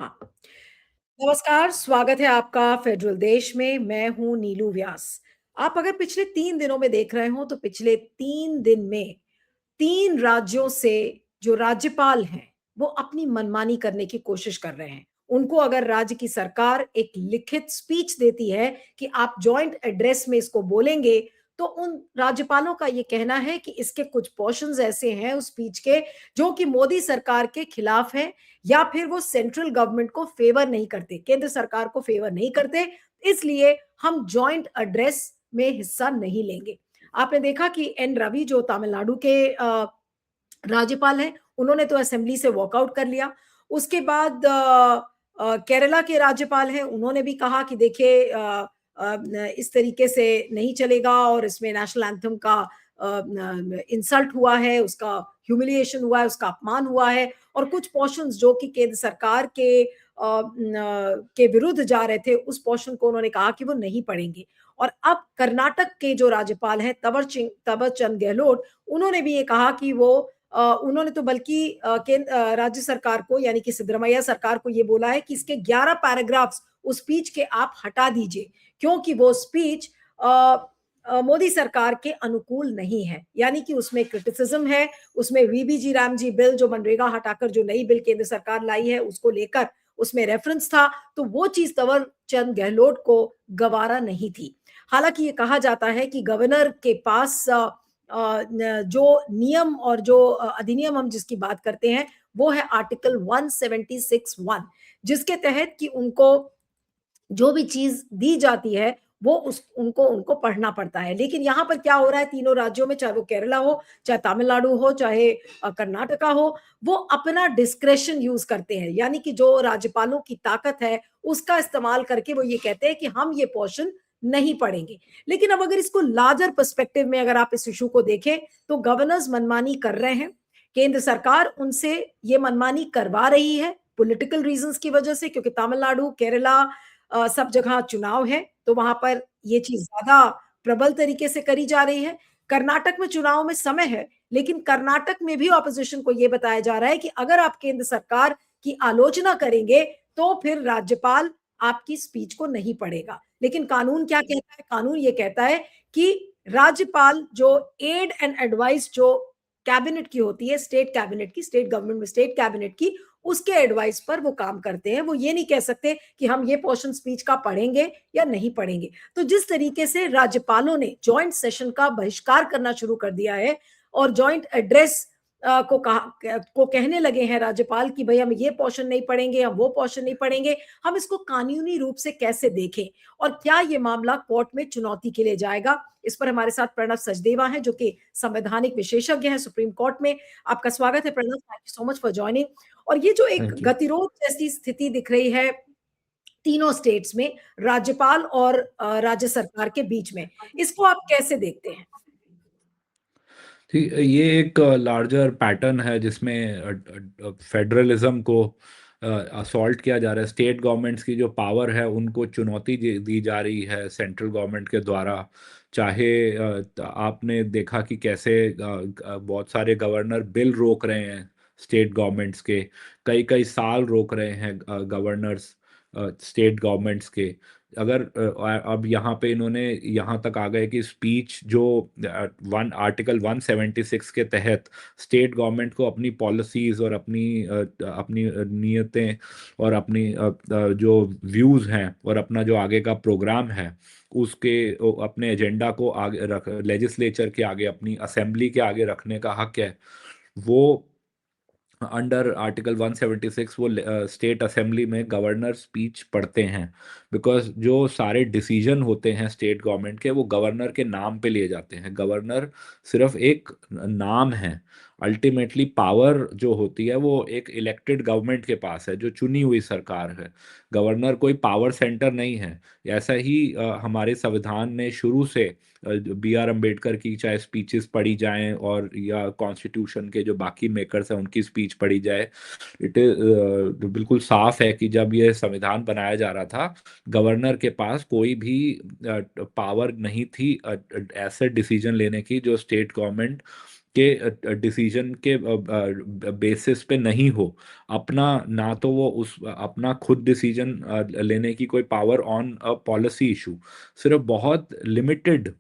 हाँ, नमस्कार, स्वागत है आपका फेडरल देश में। मैं हूँ नीलू व्यास। आप अगर पिछले 3 दिनों में देख रहे हो तो पिछले 3 दिन में 3 राज्यों से जो राज्यपाल हैं, वो अपनी मनमानी करने की कोशिश कर रहे हैं। उनको अगर राज्य की सरकार एक लिखित स्पीच देती है कि आप जॉइंट एड्रेस में इसको बोलेंगे, तो उन राज्यपालों का ये कहना है कि इसके कुछ पोर्शंस ऐसे हैं उस स्पीच के जो कि मोदी सरकार के खिलाफ हैं या फिर वो सेंट्रल गवर्नमेंट को फेवर नहीं करते, केंद्र सरकार को फेवर नहीं करते, इसलिए हम जॉइंट एड्रेस में हिस्सा नहीं लेंगे। आपने देखा कि एन रवि जो तमिलनाडु के राज्यपाल हैं, उन्होंने तो असेंबली से वॉकआउट कर लिया। उसके बाद केरला के राज्यपाल हैं, उन्होंने भी कहा कि देखिए इस तरीके से नहीं चलेगा और इसमें नेशनल एंथम का इंसल्ट हुआ है, उसका ह्यूमिलिएशन हुआ है, उसका अपमान हुआ है और कुछ पोर्शंस जो कि केंद्र सरकार के विरुद्ध जा रहे थे, उस पोर्शन को उन्होंने कहा कि वो नहीं पढ़ेंगे। और अब कर्नाटक के जो राज्यपाल हैं तवर चंद गहलोत, उन्होंने भी ये कहा कि वो उन्होंने तो बल्कि राज्य सरकार को यानी कि सिद्धरमैया सरकार को ये बोला है कि इसके 11 पैराग्राफ्स उस स्पीच के आप हटा दीजिए क्योंकि वो स्पीच मोदी सरकार के अनुकूल नहीं है, यानी कि उसमें क्रिटिसिज्म है, उसमें वीबीजी रामजी बिल जो मनरेगा हटाकर जो नई बिल केंद्र सरकार लाई है उसको लेकर उसमें रेफरेंस था, तो वो चीज तंवर चंद गहलोत को गवारा नहीं थी। हालांकि ये कहा जाता है कि गवर्नर के पास जो नियम और जो अधिनियम हम जिसकी बात करते हैं वो है आर्टिकल 176(1) जिसके तहत कि उनको जो भी चीज दी जाती है वो उनको पढ़ना पड़ता है। लेकिन यहाँ पर क्या हो रहा है तीनों राज्यों में, चाहे वो केरला हो, चाहे तमिलनाडु हो, चाहे कर्नाटका हो, वो अपना डिस्क्रेशन यूज करते हैं, यानी कि जो राज्यपालों की ताकत है उसका इस्तेमाल करके वो ये कहते हैं कि हम ये पोर्शन नहीं पढ़ेंगे। लेकिन अब अगर इसको लार्जर पर्सपेक्टिव में अगर आप इस इशू को देखें तो गवर्नर्स मनमानी कर रहे हैं, केंद्र सरकार उनसे ये मनमानी करवा रही है पॉलिटिकल रीजंस की वजह से, क्योंकि तमिलनाडु, केरला सब जगह चुनाव है तो वहां पर ये चीज ज्यादा प्रबल तरीके से करी जा रही है। कर्नाटक में चुनाव में समय है, लेकिन कर्नाटक में भी ऑपोजिशन को यह बताया जा रहा है कि अगर आप केंद्र सरकार की आलोचना करेंगे तो फिर राज्यपाल आपकी स्पीच को नहीं पढ़ेगा। लेकिन कानून क्या कहता है? कानून ये कहता है कि राज्यपाल जो एड एंड एडवाइस जो कैबिनेट की होती है, स्टेट कैबिनेट की, स्टेट गवर्नमेंट में स्टेट कैबिनेट की, उसके एडवाइस पर वो काम करते हैं। वो ये नहीं कह सकते कि हम ये पोर्शन स्पीच का पढ़ेंगे या नहीं पढ़ेंगे। तो जिस तरीके से राज्यपालों ने जॉइंट सेशन का बहिष्कार करना शुरू कर दिया है और जॉइंट एड्रेस को कहने लगे हैं राज्यपाल कि भाई हम ये पोर्शन नहीं पढ़ेंगे, हम वो पोर्शन नहीं पढ़ेंगे, हम इसको कानूनी रूप से कैसे देखें और क्या ये मामला कोर्ट में चुनौती के लिए जाएगा? इस पर हमारे साथ प्रणव सचदेवा हैं जो कि संवैधानिक विशेषज्ञ हैं सुप्रीम कोर्ट में। आपका स्वागत है Pranav, thank you so much for joining. और ये जो एक थैंक यू। गतिरोध जैसी स्थिति दिख रही है तीनों स्टेट्स में, राज्यपाल और राज्य सरकार के बीच में, इसको आप कैसे देखते हैं? ठीक, ये एक लार्जर पैटर्न है जिसमें फेडरलिज्म को असॉल्ट किया जा रहा है। स्टेट गवर्नमेंट्स की जो पावर है उनको चुनौती दी जा रही है सेंट्रल गवर्नमेंट के द्वारा। चाहे आपने देखा कि कैसे बहुत सारे गवर्नर बिल रोक रहे हैं स्टेट गवर्नमेंट्स के, कई कई साल रोक रहे हैं गवर्नर्स स्टेट गवर्नमेंट्स के। अगर अब यहाँ पे इन्होंने यहाँ तक आ गए कि स्पीच जो वन आर्टिकल 176 के तहत स्टेट गवर्नमेंट को अपनी पॉलिसीज और अपनी नीयतें और अपनी जो व्यूज हैं और अपना जो आगे का प्रोग्राम है उसके अपने एजेंडा को आगे रख लेजिस्लेचर के आगे, अपनी असेंबली के आगे रखने का हक है। वो अंडर आर्टिकल 176 वो स्टेट असेंबली में गवर्नर स्पीच पढ़ते हैं, बिकॉज जो सारे डिसीजन होते हैं स्टेट गवर्नमेंट के वो गवर्नर के नाम पे लिए जाते हैं। गवर्नर सिर्फ एक नाम है। अल्टीमेटली पावर जो होती है वो एक इलेक्टेड गवर्नमेंट के पास है, जो चुनी हुई सरकार है। गवर्नर कोई पावर सेंटर नहीं है। ऐसा ही हमारे संविधान ने शुरू से B.R. अम्बेडकर की चाहे स्पीचेस पढ़ी जाएं और या कॉन्स्टिट्यूशन के जो बाकी मेकर्स हैं उनकी स्पीच पढ़ी जाए, इट बिल्कुल साफ है कि जब ये संविधान बनाया जा रहा था गवर्नर के पास कोई भी पावर नहीं थी ऐसे डिसीजन लेने की जो स्टेट गवर्नमेंट के डिसीजन के बेसिस पे नहीं हो, अपना ना तो वो उस अपना खुद डिसीजन लेने की कोई power on a policy issue, सिर्फ बहुत लिमिटेड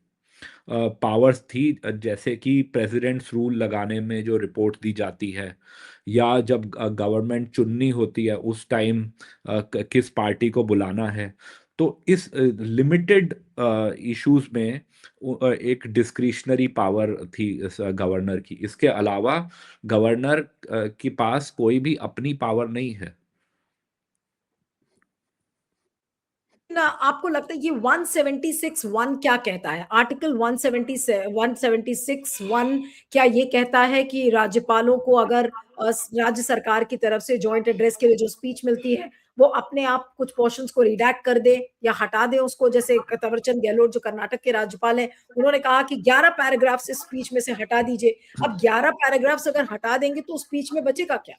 पावर्स थी, जैसे कि प्रेसिडेंट्स रूल लगाने में जो रिपोर्ट दी जाती है, या जब गवर्नमेंट चुननी होती है उस टाइम किस पार्टी को बुलाना है। तो इस लिमिटेड इश्यूज में एक डिस्क्रिशनरी पावर थी इस गवर्नर की। इसके अलावा गवर्नर के पास कोई भी अपनी पावर नहीं है। ना आपको लगता है ये 176(1) क्या कहता है? आर्टिकल 176(1) क्या ये कहता है कि राज्यपालों को अगर राज्य सरकार की तरफ से जॉइंट एड्रेस के लिए जो स्पीच मिलती है, वो अपने आप कुछ पोर्शंस को रिडैक्ट कर दे या हटा दे उसको? जैसे तवरचंद गहलोत जो कर्नाटक के राज्यपाल हैं, उन्होंने कहा कि 11 पैराग्राफ्स इस स्पीच में से हटा दीजिए। अब 11 पैराग्राफ्स अगर हटा देंगे तो स्पीच में बचेगा क्या?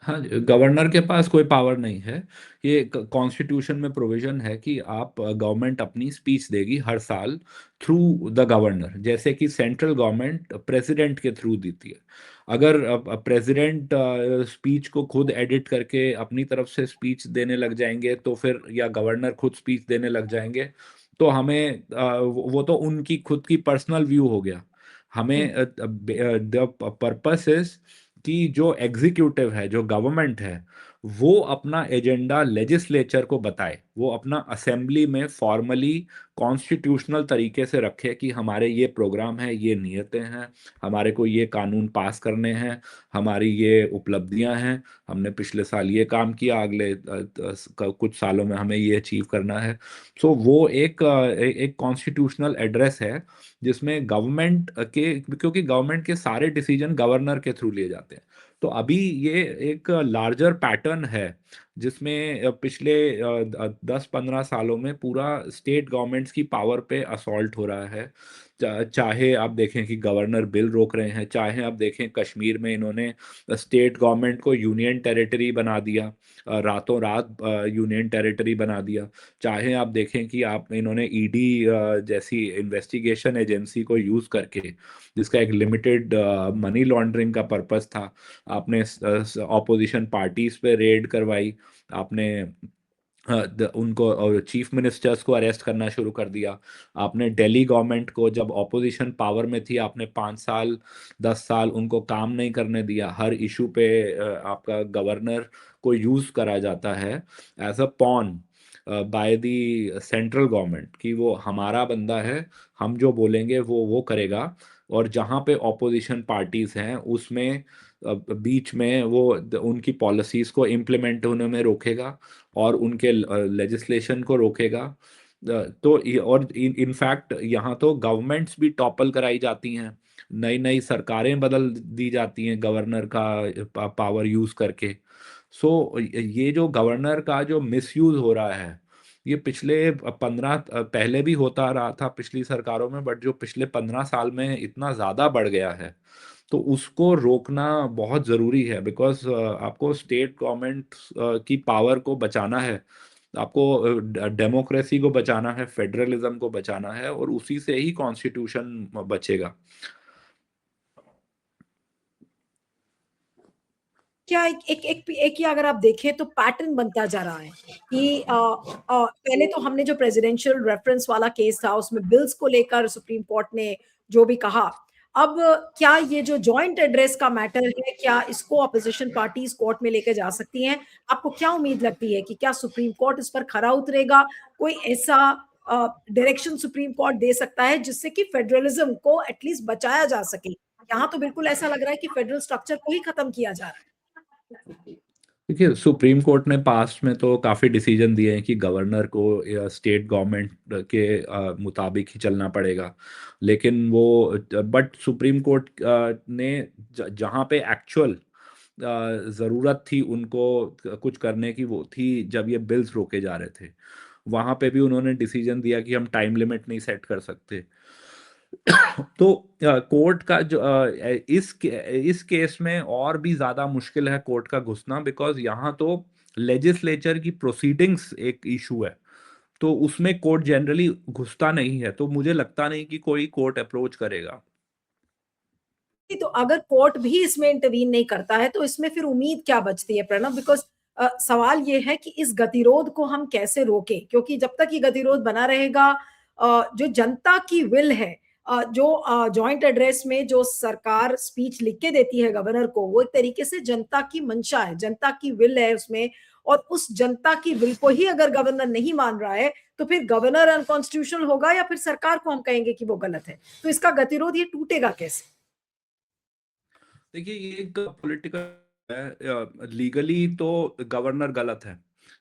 हाँ, गवर्नर के पास कोई पावर नहीं है। ये कॉन्स्टिट्यूशन में प्रोविजन है कि आप गवर्नमेंट अपनी स्पीच देगी हर साल थ्रू द गवर्नर, जैसे कि सेंट्रल गवर्नमेंट प्रेसिडेंट के थ्रू देती है। अगर प्रेसिडेंट स्पीच को खुद एडिट करके अपनी तरफ से स्पीच देने लग जाएंगे तो फिर, या गवर्नर खुद स्पीच देने लग जाएंगे, तो हमें वो तो उनकी खुद की पर्सनल व्यू हो गया। हम्म। हमें द पर्पस इज कि जो एग्जीक्यूटिव है, जो गवर्नमेंट है, वो अपना एजेंडा लेजिस्लेचर को बताए, वो अपना असेंबली में फॉर्मली कॉन्स्टिट्यूशनल तरीके से रखे कि हमारे ये प्रोग्राम है, ये नियतें हैं, हमारे को ये कानून पास करने हैं, हमारी ये उपलब्धियां हैं, हमने पिछले साल ये काम किया, अगले कुछ सालों में हमें ये अचीव करना है। सो वो एक कॉन्स्टिट्यूशनल एड्रेस है जिसमें गवर्नमेंट के, क्योंकि गवर्नमेंट के सारे डिसीजन गवर्नर के थ्रू लिए जाते हैं। तो अभी ये एक लार्जर पैटर्न है जिसमें पिछले 10-15 सालों में पूरा स्टेट गवर्नमेंट्स की पावर पे असॉल्ट हो रहा है। चाहे आप देखें कि गवर्नर बिल रोक रहे हैं, चाहे आप देखें कश्मीर में इन्होंने स्टेट गवर्नमेंट को यूनियन टेरिटरी बना दिया, रातों रात यूनियन टेरिटरी बना दिया। चाहे आप देखें कि आप इन्होंने ईडी जैसी इन्वेस्टिगेशन एजेंसी को यूज करके, जिसका एक लिमिटेड मनी लॉन्ड्रिंग का पर्पस था, आपने ऑपोजिशन पार्टीज पे रेड करवाई, आपने उनको और चीफ मिनिस्टर्स को अरेस्ट करना शुरू कर दिया। आपने दिल्ली गवर्नमेंट को, जब ऑपोजिशन पावर में थी, आपने 5 साल 10 साल उनको काम नहीं करने दिया। हर इशू पे आपका गवर्नर को यूज करा जाता है as a pawn by the central government, कि वो हमारा बंदा है, हम जो बोलेंगे वो करेगा। और जहाँ पे ऑपोजिशन पार्टीज हैं उसमें बीच में वो उनकी पॉलिसीज को इम्प्लीमेंट होने में रोकेगा और उनके लेजिस्लेशन को रोकेगा। तो और इनफैक्ट यहाँ तो गवर्नमेंट्स भी टॉपल कराई जाती हैं, नई नई सरकारें बदल दी जाती हैं गवर्नर का पावर यूज करके। सो ये जो गवर्नर का जो मिसयूज हो रहा है, ये पिछले 15 पहले भी होता रहा था पिछली सरकारों में, बट जो पिछले 15 साल में इतना ज्यादा बढ़ गया है, तो उसको रोकना बहुत ज़रूरी है। बिकॉज आपको स्टेट गवर्नमेंट की पावर को बचाना है, आपको डेमोक्रेसी को बचाना है, फेडरलिज्म को बचाना है, और उसी से ही कॉन्स्टिट्यूशन बचेगा। क्या एक ही अगर आप देखें तो पैटर्न बनता जा रहा है कि पहले तो हमने जो प्रेसिडेंशियल रेफरेंस वाला केस था उसमें बिल्स को लेकर सुप्रीम कोर्ट ने जो भी कहा, अब क्या ये जो जॉइंट एड्रेस का मैटर है, क्या इसको अपोजिशन पार्टीज कोर्ट में लेकर जा सकती हैं? आपको क्या उम्मीद लगती है कि क्या सुप्रीम कोर्ट इस पर खरा उतरेगा? कोई ऐसा डायरेक्शन सुप्रीम कोर्ट दे सकता है जिससे कि फेडरलिज्म को एटलीस्ट बचाया जा सके? यहाँ तो बिल्कुल ऐसा लग रहा है कि फेडरल स्ट्रक्चर को ही खत्म किया जा रहा है। देखिए, सुप्रीम कोर्ट ने पास्ट में तो काफ़ी डिसीजन दिए हैं कि गवर्नर को या स्टेट गवर्नमेंट के मुताबिक ही चलना पड़ेगा। लेकिन वो, बट सुप्रीम कोर्ट ने जहाँ पे एक्चुअल ज़रूरत थी उनको कुछ करने की, वो थी जब ये बिल्स रोके जा रहे थे, वहाँ पे भी उन्होंने डिसीजन दिया कि हम टाइम लिमिट नहीं सेट कर सकते। तो कोर्ट का जो इस केस में और भी ज्यादा मुश्किल है कोर्ट का घुसना, बिकॉज यहाँ तो लेजिस्लेचर की प्रोसीडिंग्स एक इशू है, तो उसमें कोर्ट जनरली घुसता नहीं है, तो मुझे लगता नहीं कि कोई कोर्ट अप्रोच करेगा। तो अगर कोर्ट भी इसमें इंटरवीन नहीं करता है तो इसमें फिर उम्मीद क्या बचती है प्रणब? बिकॉज सवाल ये है कि इस गतिरोध को हम कैसे रोकें, क्योंकि जब तक ये गतिरोध बना रहेगा, जो जनता की विल है, जो जॉइंट एड्रेस में जो सरकार स्पीच लिख के देती है गवर्नर को, वो एक तरीके से जनता की मंशा है, जनता की विल है उसमें। और उस जनता की विल को ही अगर गवर्नर नहीं मान रहा है तो फिर गवर्नर अनकॉन्स्टिट्यूशनल होगा या फिर सरकार को हम कहेंगे कि वो गलत है। तो इसका गतिरोध ये टूटेगा कैसे? देखिए, ये एक पॉलिटिकल है। लीगली तो गवर्नर गलत है,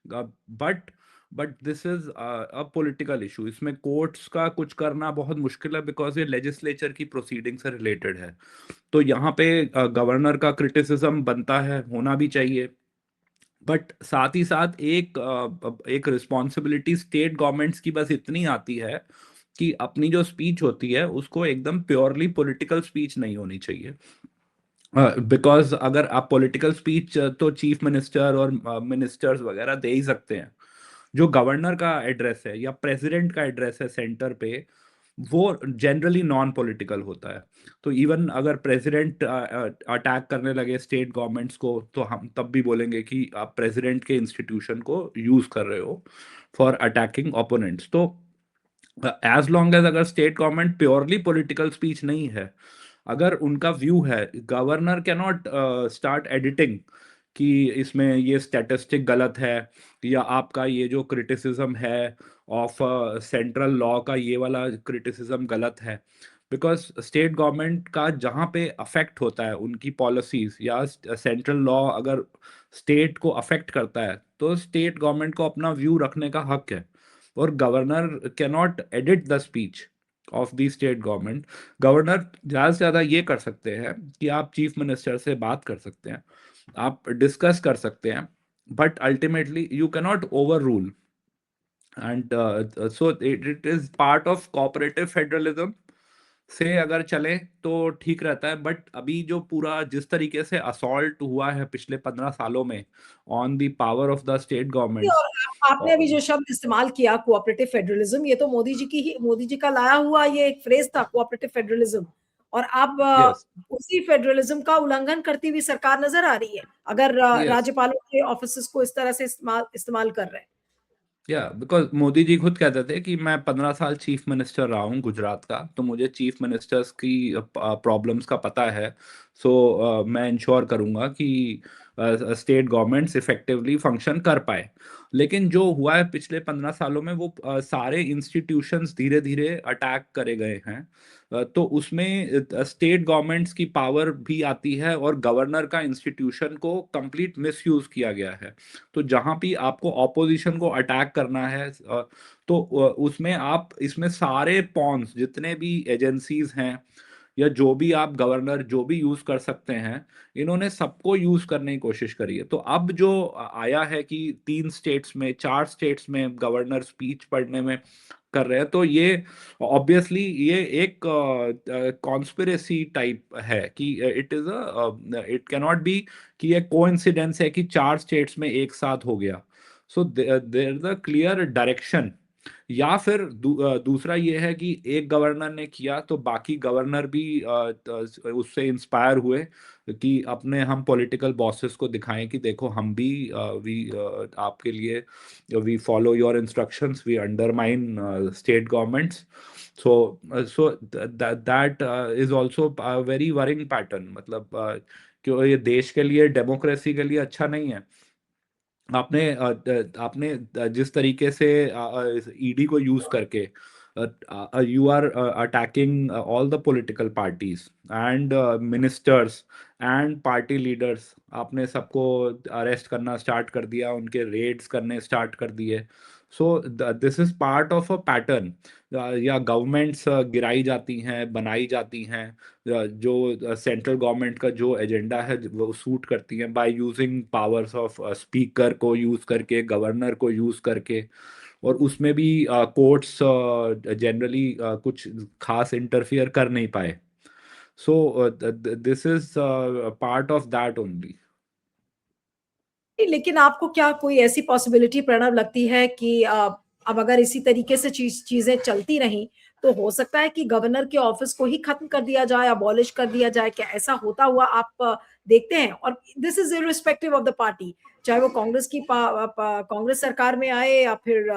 but but this is a political issue. इसमें कोर्ट्स का कुछ करना बहुत मुश्किल है, बिकॉज ये लेजिस्लेचर की प्रोसीडिंग से रिलेटेड है। तो यहाँ पे गवर्नर का क्रिटिसिज्म बनता है, होना भी चाहिए। बट साथ ही साथ एक रिस्पॉन्सिबिलिटी स्टेट गवर्नमेंट्स की बस इतनी आती है कि अपनी जो स्पीच होती है उसको एकदम प्योरली पॉलिटिकल स्पीच नहीं होनी चाहिए। बिकॉज अगर आप पॉलिटिकल स्पीच तो चीफ मिनिस्टर और मिनिस्टर्स वगैरह दे ही सकते हैं। जो गवर्नर का एड्रेस है या प्रेसिडेंट का एड्रेस है सेंटर पे, वो जनरली नॉन पॉलिटिकल होता है। तो इवन अगर प्रेसिडेंट अटैक करने लगे स्टेट गवर्नमेंट्स को, तो हम तब भी बोलेंगे कि आप प्रेसिडेंट के इंस्टीट्यूशन को यूज कर रहे हो फॉर अटैकिंग ओपोनेंट्स। तो एज लॉन्ग एज अगर state government purely political speech नहीं है, अगर उनका व्यू है, governor can not start editing कि इसमें ये स्टैटिस्टिक गलत है, या आपका ये जो क्रिटिसिज्म है ऑफ सेंट्रल लॉ का, ये वाला क्रिटिसिज्म गलत है। बिकॉज स्टेट गवर्नमेंट का जहाँ पे अफेक्ट होता है उनकी पॉलिसीज या सेंट्रल लॉ अगर स्टेट को अफेक्ट करता है, तो स्टेट गवर्नमेंट को अपना व्यू रखने का हक है। और governor can not edit the speech of the state government. Governor ज़्यादा से ज़्यादा ये कर सकते हैं कि आप चीफ मिनिस्टर से बात कर सकते हैं, आप डिस्कस कर सकते हैं, but ultimately you can not over rule. And so it is part of cooperative federalism से अगर चले तो ठीक रहता है। बट अभी जो पूरा जिस तरीके से असॉल्ट हुआ है पिछले 15 सालों में on the power of the state governments. और आपने अभी जो शब्द इस्तेमाल किया कोऑपरेटिव फेडरलिज्म, ये तो मोदी जी का लाया हुआ ये एक फ्रेज था, कोऑपरेटिव फेडरलिज्म। और अब यस, उसी फेडरलिज्म का उल्लंघन करती हुई सरकार नजर आ रही है, अगर यस, राज्यपालों के ऑफिस को इस तरह से इस्तेमाल कर रहे हैं। या बिकॉज मोदी जी खुद कहते थे कि मैं 15 साल चीफ मिनिस्टर रहा हूँ गुजरात का, तो मुझे चीफ मिनिस्टर्स की प्रॉब्लम्स का पता है। सो मैं इंश्योर करूँगा कि स्टेट गवर्नमेंट्स इफेक्टिवली फंक्शन कर पाए। लेकिन जो हुआ है पिछले 15 सालों में, वो सारे इंस्टीट्यूशंस धीरे धीरे अटैक करे गए हैं। तो उसमें स्टेट गवर्नमेंट्स की पावर भी आती है, और गवर्नर का इंस्टीट्यूशन को कंप्लीट मिसयूज किया गया है। तो जहां भी आपको ऑपोजिशन को अटैक करना है, तो उसमें आप इसमें सारे पॉन्स जितने भी एजेंसीज हैं या जो भी आप गवर्नर जो भी यूज कर सकते हैं, इन्होंने सबको यूज करने की कोशिश करी है। तो अब जो आया है कि 3 स्टेट्स में 4 स्टेट्स में गवर्नर स्पीच पढ़ने में कर रहे हैं, तो ये ऑब्वियसली ये एक कॉन्स्पिरेसी टाइप है कि इट कैन नॉट बी कि ये कोइंसिडेंस है कि 4 स्टेट्स में एक साथ हो गया। So there is a clear direction. या फिर दूसरा ये है कि एक गवर्नर ने किया तो बाकी गवर्नर भी उससे इंस्पायर हुए कि अपने हम पॉलिटिकल बॉसेस को दिखाएं कि देखो हम भी वी आपके लिए we follow your instructions, we undermine state governments. So that is also very worrying pattern. मतलब क्यों ये देश के लिए, डेमोक्रेसी के लिए अच्छा नहीं है। आपने जिस तरीके से ईडी को यूज करके you are attacking all the political parties and ministers and party leaders, आपने सबको अरेस्ट करना स्टार्ट कर दिया, उनके रेड्स करने स्टार्ट कर दिए। So this is part of a pattern. या गवर्नमेंट्स गिराई जाती हैं, बनाई जाती हैं, जो सेंट्रल गवर्नमेंट का जो एजेंडा है वो सूट करती हैं by using powers of speaker को यूज करके, गवर्नर को यूज करके। और उसमें भी कोर्ट्स जनरली कुछ खास इंटरफियर कर नहीं पाए। So this is part of that only. लेकिन आपको क्या कोई ऐसी पॉसिबिलिटी प्रणव लगती है कि अब अगर इसी तरीके से चीजें चलती रहीं, तो हो सकता है कि गवर्नर के ऑफिस को ही खत्म कर दिया जाए, अबॉलिश कर दिया जाए। क्या ऐसा होता हुआ आप देखते हैं? और this is irrespective of the party, चाहे वो कांग्रेस की कांग्रेस सरकार में आए या फिर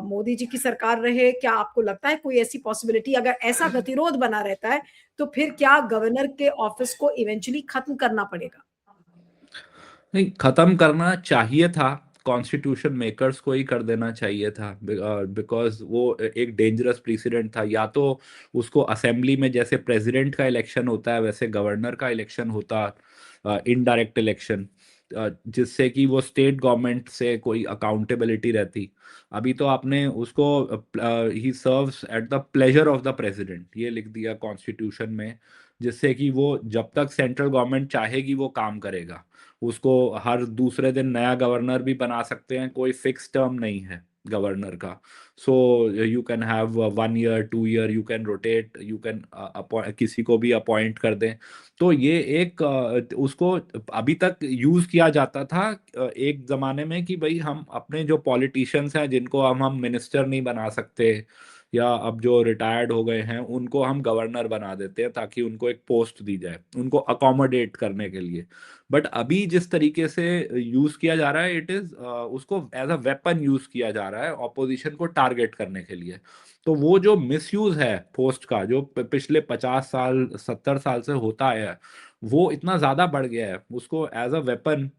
मोदी जी की सरकार रहे। क्या आपको लगता है कोई ऐसी पॉसिबिलिटी, अगर ऐसा गतिरोध बना रहता है, तो फिर क्या गवर्नर के ऑफिस को इवेंचुअली खत्म करना पड़ेगा? नहीं, खत्म करना चाहिए था, कॉन्स्टिट्यूशन मेकर्स को ही कर देना चाहिए था, बिकॉज वो एक डेंजरस प्रेसिडेंट था। या तो उसको असेंबली में जैसे प्रेसिडेंट का इलेक्शन होता है वैसे गवर्नर का इलेक्शन होता, इनडायरेक्ट इलेक्शन, जिससे कि वो स्टेट गवर्नमेंट से कोई अकाउंटेबिलिटी रहती। अभी तो आपने उसको ही serves at the pleasure of the president ये लिख दिया कॉन्स्टिट्यूशन में, जिससे कि वो जब तक सेंट्रल गवर्नमेंट चाहेगी वो काम करेगा। उसको हर दूसरे दिन नया गवर्नर भी बना सकते हैं, कोई फिक्स टर्म नहीं है गवर्नर का। So you can have 1 year 2 year, you can rotate, you can किसी को भी अपॉइंट कर दें। तो ये एक उसको अभी तक यूज किया जाता था एक जमाने में कि भाई हम अपने जो पॉलिटिशियंस हैं जिनको हम मिनिस्टर नहीं बना सकते, या अब जो रिटायर्ड हो गए हैं उनको हम गवर्नर बना देते हैं ताकि उनको एक पोस्ट दी जाए, उनको अकोमोडेट करने के लिए। बट अभी जिस तरीके से यूज किया जा रहा है, इट इज उसको एज अ वेपन यूज किया जा रहा है ऑपोजिशन को टारगेट करने के लिए। तो वो जो मिसयूज है पोस्ट का, जो पिछले 50 साल 70 साल से होता है, वो इतना ज्यादा बढ़ गया है, उसको एज अ वेपन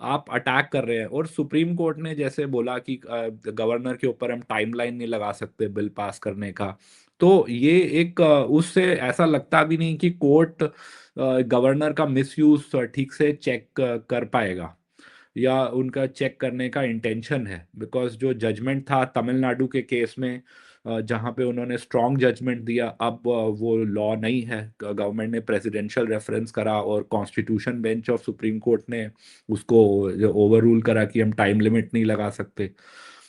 आप अटैक कर रहे हैं। और सुप्रीम कोर्ट ने जैसे बोला कि गवर्नर के ऊपर हम टाइमलाइन नहीं लगा सकते बिल पास करने का, तो ये एक उससे ऐसा लगता भी नहीं कि कोर्ट गवर्नर का मिसयूज ठीक से चेक कर पाएगा, या उनका चेक करने का इंटेंशन है। बिकॉज जो जजमेंट था तमिलनाडु के केस में, जहाँ पे उन्होंने स्ट्रॉन्ग जजमेंट दिया, अब वो लॉ नहीं है। गवर्नमेंट ने प्रेसिडेंशियल रेफरेंस करा और constitution bench of supreme court ने उसको ओवर रूल करा कि हम टाइम लिमिट नहीं लगा सकते।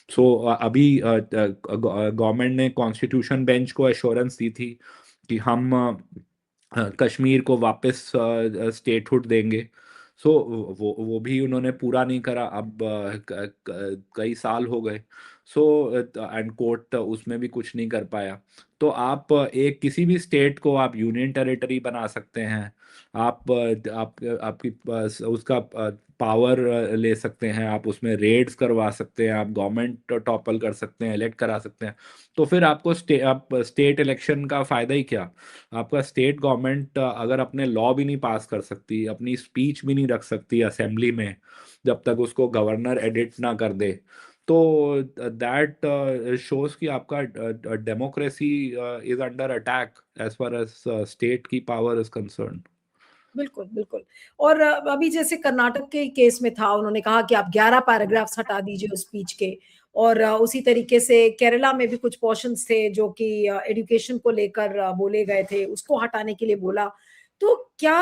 सो अभी गवर्नमेंट ने कॉन्स्टिट्यूशन बेंच को एश्योरेंस दी थी कि हम कश्मीर को वापस स्टेटहुड देंगे। सो वो भी उन्होंने पूरा नहीं करा। अब कई साल हो गए। सो एंड कोर्ट उसमें भी कुछ नहीं कर पाया। तो आप एक किसी भी स्टेट को आप यूनियन टेरिटरी बना सकते हैं। आप आपकी उसका पावर ले सकते हैं, आप उसमें रेड्स करवा सकते हैं, आप गवर्नमेंट टॉपल कर सकते हैं, इलेक्ट करा सकते हैं। तो फिर आपको आप स्टेट इलेक्शन का फायदा ही क्या? आपका स्टेट गवर्नमेंट अगर अपने लॉ भी नहीं पास कर सकती, अपनी स्पीच भी नहीं रख सकती असेंबली में, जब तक उसको गवर्नर एडिट ना कर दे, तो दैट शोज कि आपका democracy is under attack as far as state की पावर इज कंसर्न। बिल्कुल, बिल्कुल। और अभी जैसे कर्नाटक के केस में था, उन्होंने कहा कि आप 11 पैराग्राफ्स हटा दीजिए उस स्पीच के। और उसी तरीके से केरला में भी कुछ पोर्शंस थे जो कि एजुकेशन को लेकर बोले गए थे, उसको हटाने के लिए बोला। तो क्या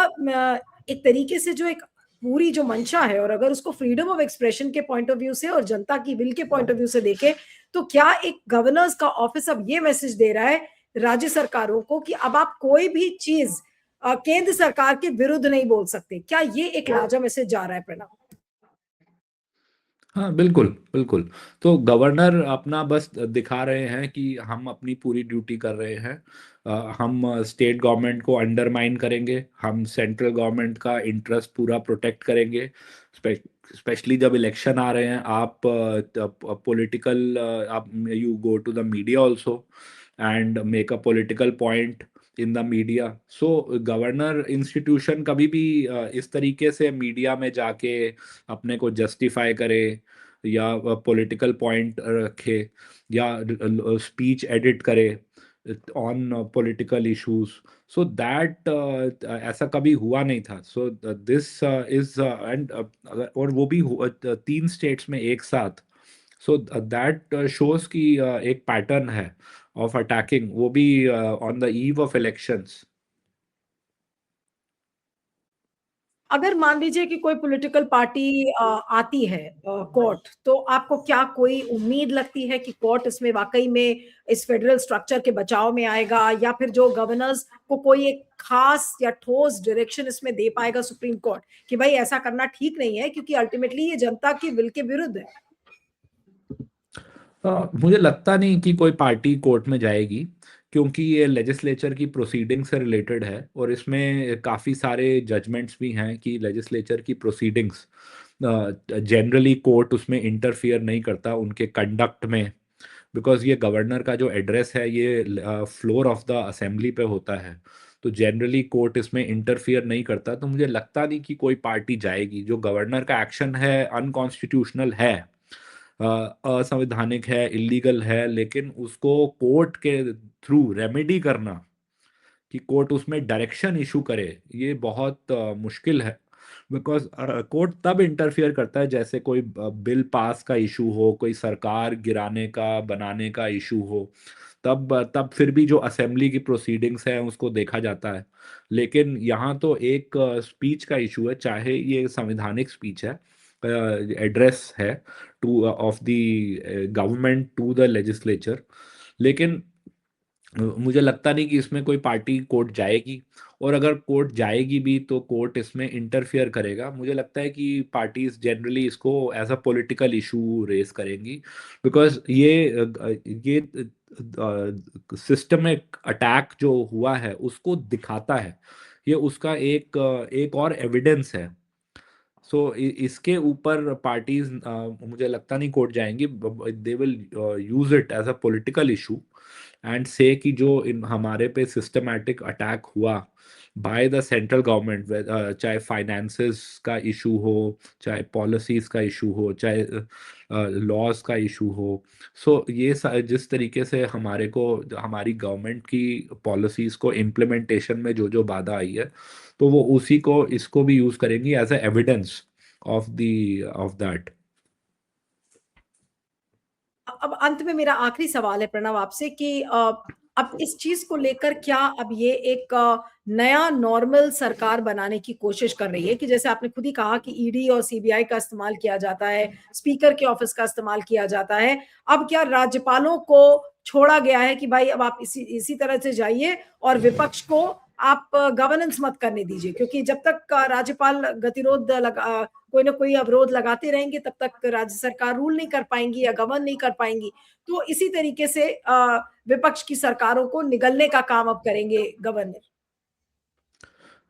एक तरीके से जो एक पूरी जो मंशा है, और अगर उसको फ्रीडम ऑफ एक्सप्रेशन के पॉइंट ऑफ व्यू से और जनता की विल के पॉइंट ऑफ व्यू से देखें, तो क्या एक गवर्नर्स का ऑफिस अब ये मैसेज दे रहा है राज्य सरकारों को कि अब आप कोई भी चीज केंद्र सरकार के विरुद्ध नहीं बोल सकते? क्या ये एक लाजा मैसेज जा रहा है, प्रणब? हाँ, बिल्कुल बिल्कुल। तो गवर्नर अपना बस दिखा रहे हैं कि हम अपनी पूरी ड्यूटी कर रहे हैं। हम स्टेट गवर्नमेंट को अंडरमाइन करेंगे, हम सेंट्रल गवर्नमेंट का इंटरेस्ट पूरा प्रोटेक्ट करेंगे। स्पेशली जब इलेक्शन आ रहे हैं, आप पॉलिटिकल, आप you go to the media also and make a political point in the media. So governor institution कभी भी इस तरीके से मीडिया में जाके अपने को जस्टिफाई करे, या पॉलिटिकल पॉइंट रखे, या स्पीच एडिट करे on political issues, so that ऐसा कभी हुआ नहीं था। सो दिस इज एंड और वो भी 3 स्टेट्स में एक साथ। सो दैट शोज कि एक पैटर्न है ऑफ अटैकिंग, वो भी on the eve of elections. अगर मान लीजिए कि कोई पॉलिटिकल पार्टी आती है कोर्ट, तो आपको क्या कोई उम्मीद लगती है कि कोर्ट इसमें वाकई में इस फेडरल स्ट्रक्चर के बचाव में आएगा, या फिर जो गवर्नर्स को कोई एक खास या ठोस डायरेक्शन इसमें दे पाएगा सुप्रीम कोर्ट कि भाई ऐसा करना ठीक नहीं है, क्योंकि अल्टीमेटली ये जनता की विल के विरुद्ध है? मुझे लगता नहीं कि कोई पार्टी कोर्ट में जाएगी, क्योंकि ये लेजिस्लेचर की प्रोसीडिंग से रिलेटेड है और इसमें काफ़ी सारे जजमेंट्स भी हैं कि लेजिस्लेचर की प्रोसीडिंग्स जनरली कोर्ट उसमें इंटरफियर नहीं करता उनके कंडक्ट में, बिकॉज ये गवर्नर का जो एड्रेस है ये फ्लोर ऑफ द असेंबली पे होता है। तो जनरली कोर्ट इसमें इंटरफियर नहीं करता, तो मुझे लगता नहीं कि कोई पार्टी जाएगी। जो गवर्नर का एक्शन है अनकॉन्स्टिट्यूशनल है, असंवैधानिक है, इलीगल है, लेकिन उसको कोर्ट के थ्रू रेमेडी करना, कि कोर्ट उसमें डायरेक्शन इशू करे, ये बहुत मुश्किल है। बिकॉज कोर्ट तब इंटरफियर करता है जैसे कोई बिल पास का इशू हो, कोई सरकार गिराने का बनाने का इशू हो, तब फिर भी जो असेंबली की प्रोसीडिंग्स है उसको देखा जाता है। लेकिन यहाँ तो एक स्पीच का इशू है, चाहे ये संवैधानिक स्पीच है, एड्रेस है to of the government to the legislature, लेकिन मुझे लगता नहीं कि इसमें कोई पार्टी कोर्ट जाएगी। और अगर कोर्ट जाएगी भी तो कोर्ट इसमें इंटरफियर करेगा, मुझे लगता है कि पार्टीज जनरली इसको as a political issue raise करेंगी, बिकॉज ये सिस्टमिक अटैक जो हुआ है उसको दिखाता है, ये उसका एक और एविडेंस है। सो इसके ऊपर पार्टीज, मुझे लगता नहीं कोर्ट जाएंगी, they will use it as a political issue and say कि जो इन हमारे पे सिस्टमैटिक अटैक हुआ बाय द सेंट्रल गवर्नमेंट, चाहे फाइनेंसेस का इशू हो, चाहे पॉलिसीज का इशू हो, चाहे लॉज का इशू हो। सो जिस तरीके से हमारे को हमारी गवर्नमेंट की पॉलिसीज को इम्प्लीमेंटेशन में जो जो बाधा आई है, तो वो उसी को इसको भी यूज करेंगी as a evidence of that. अब अंत में मेरा आखिरी सवाल है प्रणव आपसे कि अब इस चीज को लेकर क्या अब ये एक नया नॉर्मल सरकार बनाने की कोशिश कर रही है कि जैसे आपने खुद ही कहा कि ईडी और सीबीआई का इस्तेमाल किया जाता है, स्पीकर के ऑफिस का इस्तेमाल किया जाता है, अब क्या राज्यपालों को छोड़ा गया है कि भाई अब आप इसी इसी तरह से जाइए और विपक्ष को आप गवर्नेंस मत करने दीजिए, क्योंकि जब तक राज्यपाल गतिरोध लगा कोई ना कोई अवरोध लगाते रहेंगे तब तक राज्य सरकार रूल नहीं कर पाएंगी या गवर्न नहीं कर पाएंगी। तो इसी तरीके से विपक्ष की सरकारों को निगलने का काम अब करेंगे गवर्नर।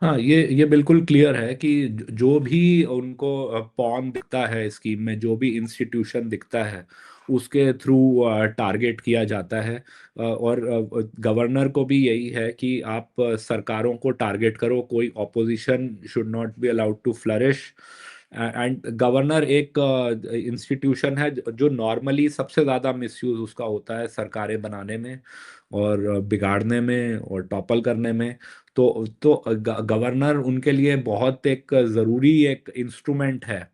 हाँ, ये बिल्कुल क्लियर है कि जो भी उनको पॉन दिखता है स्कीम में, जो भी इंस्टीट्यूशन दिखता है उसके थ्रू टारगेट किया जाता है। और गवर्नर को भी यही है कि आप सरकारों को टारगेट करो, कोई opposition should not be allowed to flourish. And governor एक इंस्टीट्यूशन है जो नॉर्मली सबसे ज़्यादा मिसयूज उसका होता है सरकारें बनाने में और बिगाड़ने में और टॉपल करने में। तो गवर्नर उनके लिए बहुत एक ज़रूरी एक इंस्ट्रूमेंट है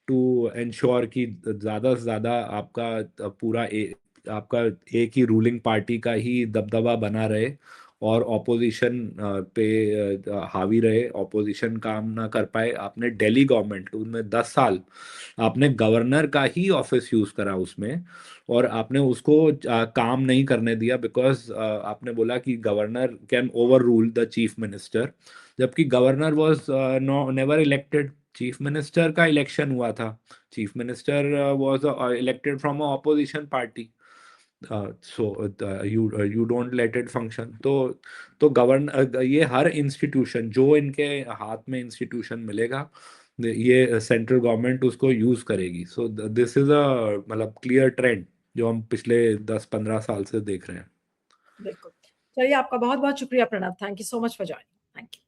टू इंश्योर कि ज़्यादा से ज़्यादा आपका आपका एक ही रूलिंग पार्टी का ही दबदबा बना रहे और ऑपोजिशन पे हावी रहे, ऑपोजिशन काम ना कर पाए। आपने दिल्ली गवर्नमेंट उनमें 10 साल आपने गवर्नर का ही ऑफिस यूज करा उसमें, और आपने उसको काम नहीं करने दिया, बिकॉज आपने बोला कि governor can overrule the chief minister, जबकि governor was never elected. Chief minister का इलेक्शन हुआ था, chief minister was elected from a opposition party. So you don't let it function. तो ये हर इंस्टीट्यूशन जो इनके हाथ में इंस्टीट्यूशन मिलेगा, ये सेंट्रल गवर्नमेंट उसको यूज करेगी। सो दिस इज अ मतलब क्लियर ट्रेंड जो हम पिछले 10-15 साल से देख रहे हैं। बिल्कुल। चलिए, आपका बहुत बहुत शुक्रिया Pranav. Thank you so much for joining. Thank you.